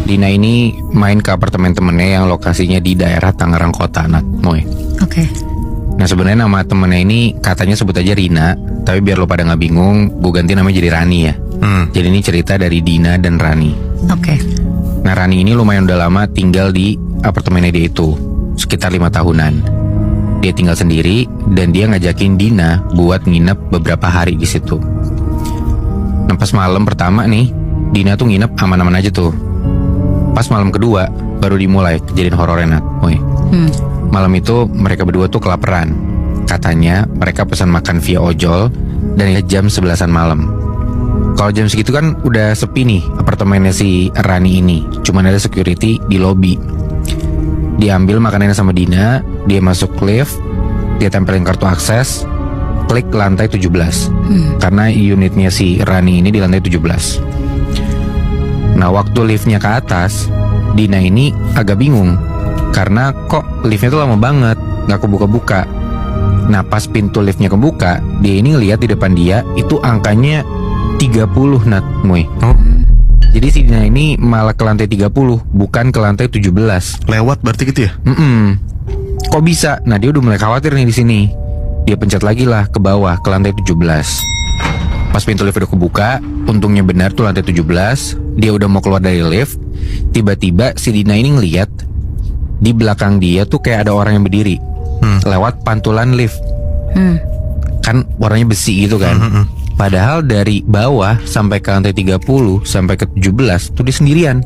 Dina ini main ke apartemen temennya yang lokasinya di daerah Tangerang Kota, Nat, Moy. Oke. Nah sebenarnya nama temennya ini katanya sebut aja Rina, tapi biar lo pada nggak bingung, gue ganti namanya jadi Rani ya. Jadi ini cerita dari Dina dan Rani. Oke. Nah Rani ini lumayan udah lama tinggal di apartemennya dia itu, sekitar 5 tahunan. Dia tinggal sendiri dan dia ngajakin Dina buat nginep beberapa hari di situ. Nah pas malam pertama nih, Dina tuh nginep aman-aman aja tuh. Pas malam kedua baru dimulai kejadian horornya, Nat. Woy. Malam itu mereka berdua tuh kelaparan. Katanya mereka pesan makan via ojol dan jam 11-an malam. Kalau jam segitu kan udah sepi nih apartemennya si Rani ini. Cuman ada security di lobi. Diambil makanannya sama Dina, dia masuk lift, dia tempelin kartu akses, klik lantai 17. Karena unitnya si Rani ini di lantai 17. Nah waktu liftnya ke atas, Dina ini agak bingung karena kok liftnya tuh lama banget, gak kebuka-buka. Nah pas pintu liftnya kebuka, dia ini ngeliat di depan dia itu angkanya 30, Nat, Moy. Jadi si Dina ini malah ke lantai 30, bukan ke lantai 17. Lewat berarti gitu ya? Kok bisa? Nah dia udah mulai khawatir nih di sini. Dia pencet lagi lah ke bawah, ke lantai 17. Pas pintu lift udah kebuka, untungnya benar tuh lantai 17. Dia udah mau keluar dari lift, tiba-tiba si Dina ini ngeliat di belakang dia tuh kayak ada orang yang berdiri lewat pantulan lift. Kan warnanya besi gitu kan. Padahal dari bawah sampai ke lantai 30 sampai ke 17 tuh dia sendirian.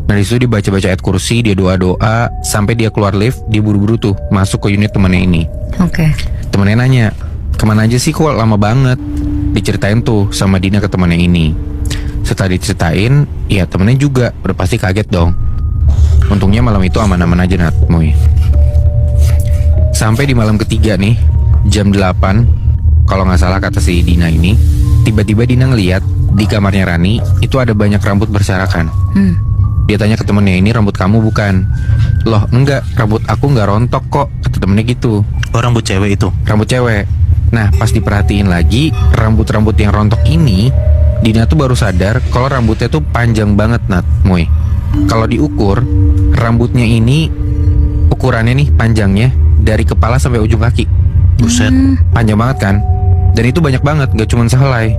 Nah disitu dia baca-baca ayat kursi, dia doa-doa, sampai dia keluar lift, dia buru-buru tuh masuk ke unit temennya ini. Oke. Temennya nanya, kemana aja sih kok lama banget? Diceritain tuh sama Dina ke temennya ini. Setelah diceritain, ya temennya juga udah pasti kaget dong. Untungnya malam itu aman-aman aja, Nat, Moy. Sampai di malam ketiga nih, jam 8, kalau nggak salah kata si Dina ini, tiba-tiba Dina ngeliat di kamarnya Rani itu ada banyak rambut berserakan. Dia tanya ke temennya, ini rambut kamu bukan? Loh enggak, rambut aku nggak rontok kok, kata temennya gitu. Oh rambut cewek itu? Rambut cewek. Nah pas diperhatiin lagi, rambut-rambut yang rontok ini, Dina tuh baru sadar kalau rambutnya tuh panjang banget, Nat, Moy. Kalau diukur, rambutnya ini ukurannya nih panjangnya dari kepala sampai ujung kaki. Buset. Panjang banget kan? Dan itu banyak banget, gak cuma sehelai.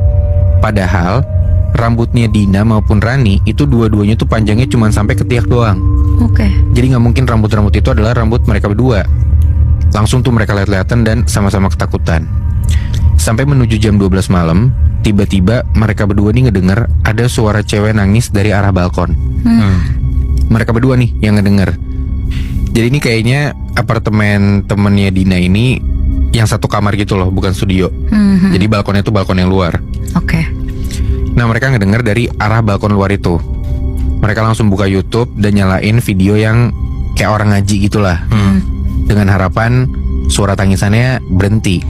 Padahal rambutnya Dina maupun Rani itu dua-duanya tuh panjangnya cuma sampai ketiak doang. Oke. Jadi gak mungkin rambut-rambut itu adalah rambut mereka berdua. Langsung tuh mereka lihat-lihatan dan sama-sama ketakutan. Sampai menuju jam 12 malam, tiba-tiba mereka berdua nih ngedenger ada suara cewek nangis dari arah balkon. Mereka berdua nih yang ngedenger. Jadi ini kayaknya apartemen temennya Dina ini yang satu kamar gitu loh, bukan studio. Jadi balkonnya tuh balkon yang luar. Oke. Nah mereka ngedenger dari arah balkon luar itu. Mereka langsung buka YouTube dan nyalain video yang kayak orang ngaji gitulah. Dengan harapan suara tangisannya berhenti.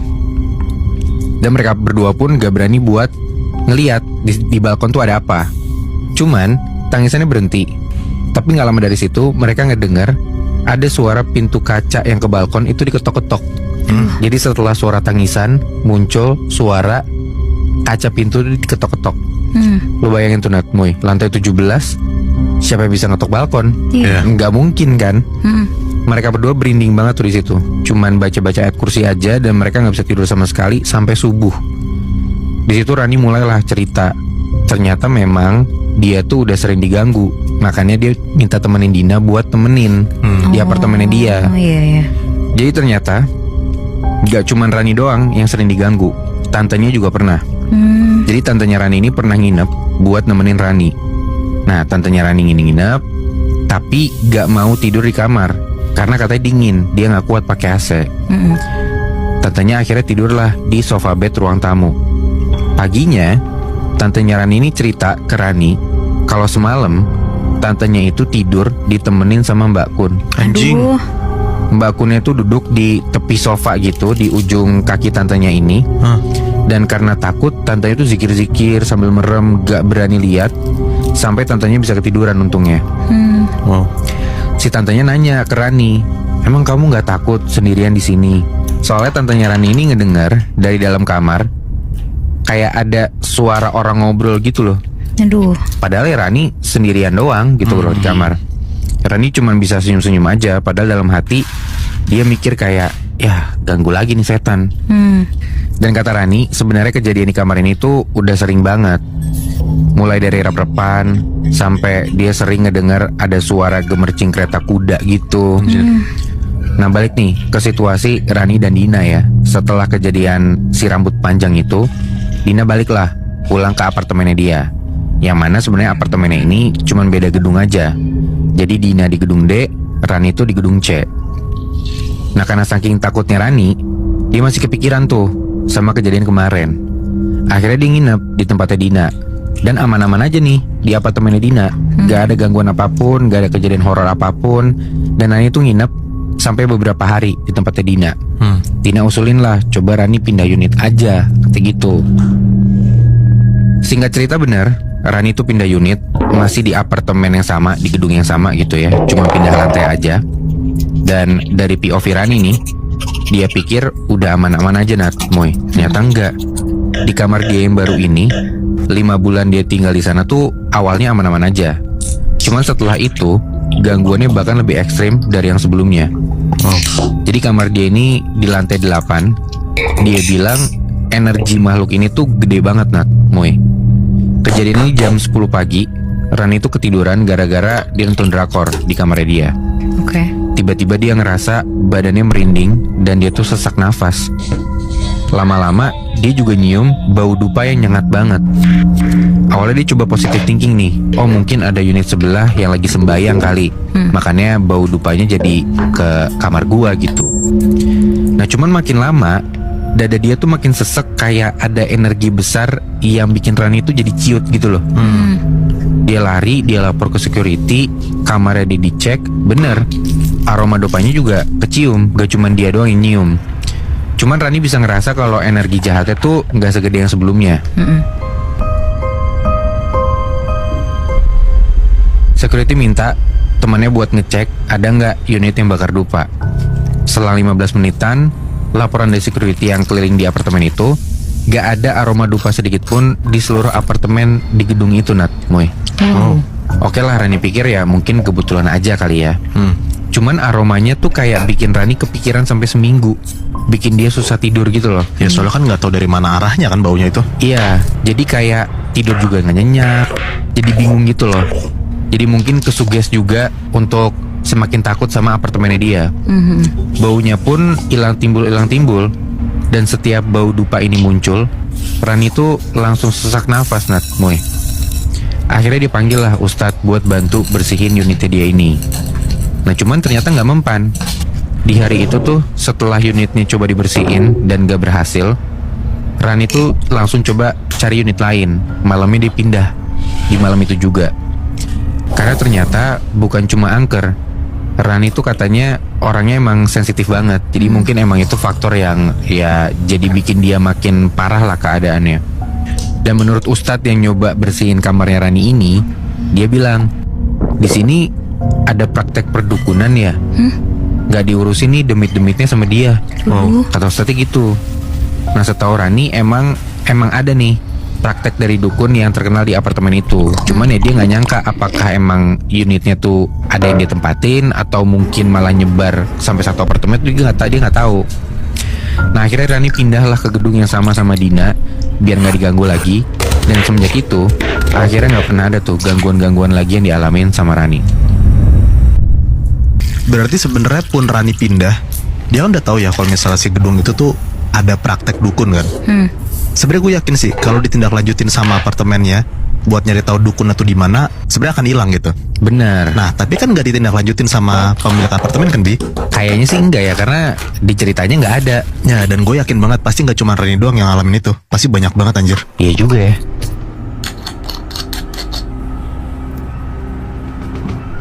Dan mereka berdua pun gak berani buat ngeliat di balkon tuh ada apa. Cuman tangisannya berhenti. Tapi gak lama dari situ mereka ngedenger ada suara pintu kaca yang ke balkon itu diketok-ketok. Jadi setelah suara tangisan, muncul suara kaca pintu diketok-ketok. Lu bayangin tuh, Nat, Moy, lantai 17, siapa yang bisa ngetok balkon? Iya. Nggak mungkin kan? Mereka berdua berinding banget tuh di situ. Cuman baca-baca ayat kursi aja dan mereka nggak bisa tidur sama sekali sampai subuh. Di situ Rani mulailah cerita. Ternyata memang dia tuh udah sering diganggu. Makanya dia minta temenin Dina buat temenin di apartemennya dia. Oh iya. Jadi ternyata gak cuman Rani doang yang sering diganggu, tantenya juga pernah. Jadi tantenya Rani ini pernah nginep buat nemenin Rani. Nah tantenya Rani ini nginep, tapi gak mau tidur di kamar karena katanya dingin, dia gak kuat pakai AC. Tantenya akhirnya tidurlah di sofa bed ruang tamu. Paginya tantenya Rani ini cerita ke Rani kalau semalam tantenya itu tidur ditemenin sama Mbak Kun. Anjing. Aduh. Mbak Kunnya tuh duduk di tepi sofa gitu, di ujung kaki tantenya ini. Dan karena takut, tantenya tuh zikir-zikir sambil merem, gak berani lihat. Sampai tantenya bisa ketiduran untungnya. Wow. Si tantenya nanya ke Rani, emang kamu gak takut sendirian di sini? Soalnya tantenya Rani ini ngedengar dari dalam kamar kayak ada suara orang ngobrol gitu loh. Aduh. Padahal ya Rani sendirian doang gitu bro di kamar. Rani cuma bisa senyum-senyum aja, padahal dalam hati dia mikir kayak, ya ganggu lagi nih setan. Dan kata Rani, sebenarnya kejadian di kamar ini tuh udah sering banget. Mulai dari rep-repan sampai dia sering ngedengar ada suara gemercing kereta kuda gitu. Nah balik nih ke situasi Rani dan Dina ya. Setelah kejadian si rambut panjang itu, Dina baliklah pulang ke apartemennya dia. Yang mana sebenarnya apartemennya ini cuman beda gedung aja. Jadi Dina di gedung D, Rani itu di gedung C. Nah karena saking takutnya Rani, dia masih kepikiran tuh sama kejadian kemarin. Akhirnya dia nginep di tempatnya Dina. Dan aman-aman aja nih di apartemennya Dina. Gak ada gangguan apapun, gak ada kejadian horor apapun. Dan Rani tuh nginep sampai beberapa hari di tempatnya Dina. Dina usulin lah, coba Rani pindah unit aja, kata gitu. Singkat cerita bener, Rani tuh pindah unit, masih di apartemen yang sama, di gedung yang sama gitu ya. Cuma pindah lantai aja. Dan dari POV Rani nih, dia pikir udah aman-aman aja Nat, Moy. Ternyata enggak. Di kamar dia yang baru ini, 5 bulan dia tinggal di sana tuh awalnya aman-aman aja. Cuman setelah itu, gangguannya bahkan lebih ekstrim dari yang sebelumnya. Jadi kamar dia ini di lantai 8. Dia bilang energi makhluk ini tuh gede banget Nat, Moy. Kejadian ini jam 10 pagi. Rani itu ketiduran gara-gara dia nonton drakor di kamarnya dia. Oke. Tiba-tiba dia ngerasa badannya merinding dan dia tuh sesak nafas. Lama-lama dia juga nyium bau dupa yang nyengat banget. Awalnya dia coba positive thinking nih. Oh mungkin ada unit sebelah yang lagi sembayang kali. Makanya bau dupanya jadi ke kamar gua gitu. Nah cuman makin lama dada dia tuh makin sesek, kayak ada energi besar yang bikin Rani itu jadi ciut gitu loh. Dia lari, dia lapor ke security, kamarnya dia dicek, bener aroma dopanya juga kecium, gak cuman dia doang yang nyium. Cuman Rani bisa ngerasa kalau energi jahatnya tuh gak segede yang sebelumnya. Security minta temannya buat ngecek ada nggak unit yang bakar dupa. Selang 15 menitan, laporan dari security yang keliling di apartemen itu, gak ada aroma dupa sedikit pun di seluruh apartemen di gedung itu Nat, Moy. Oke lah Rani pikir ya mungkin kebetulan aja kali ya. Cuman aromanya tuh kayak bikin Rani kepikiran sampai seminggu, bikin dia susah tidur gitu loh. Ya soalnya kan nggak tahu dari mana arahnya kan baunya itu. Iya, jadi kayak tidur juga nggak nyenyak, jadi bingung gitu loh. Jadi mungkin kesuges juga untuk semakin takut sama apartemennya dia. Baunya pun hilang timbul. Dan setiap bau dupa ini muncul, Rani tuh langsung sesak nafas Nat, Moy. Akhirnya dipanggil lah Ustadz buat bantu bersihin unitnya dia ini. Nah cuman ternyata nggak mempan. Di hari itu tuh setelah unitnya coba dibersihin dan gak berhasil, Rani tuh langsung coba cari unit lain. Malamnya dia pindah di malam itu juga. Karena ternyata bukan cuma angker, Rani tuh katanya orangnya emang sensitif banget. Jadi mungkin emang itu faktor yang ya jadi bikin dia makin parah lah keadaannya. Dan menurut Ustadz yang nyoba bersihin kamarnya Rani ini, dia bilang di sini ada praktek perdukunan ya. Gak diurusin nih demit-demitnya sama dia. Kata Ustadznya gitu. Nah setahu Rani emang ada nih praktek dari dukun yang terkenal di apartemen itu. Cuman ya dia nggak nyangka apakah emang unitnya tuh ada yang ditempatin atau mungkin malah nyebar sampai satu apartemen itu dia nggak tahu. Nah akhirnya Rani pindahlah ke gedung yang sama Dina biar nggak diganggu lagi. Dan semenjak itu akhirnya nggak pernah ada tuh gangguan-gangguan lagi yang dialamin sama Rani. Berarti sebenarnya pun Rani pindah, dia kan udah tahu ya kalau misalnya si gedung itu tuh ada praktek dukun kan. Sebenarnya gue yakin sih kalau ditindaklanjutin sama apartemennya buat nyari tahu dukun atau di mana, sebenarnya akan hilang gitu. Bener. Nah tapi kan nggak ditindaklanjutin sama pemilik apartemen kan Bi? Kayaknya sih enggak ya, karena di ceritanya nggak ada. Ya dan gue yakin banget pasti nggak cuma Rani doang yang ngalamin itu, pasti banyak banget anjir. Iya juga ya.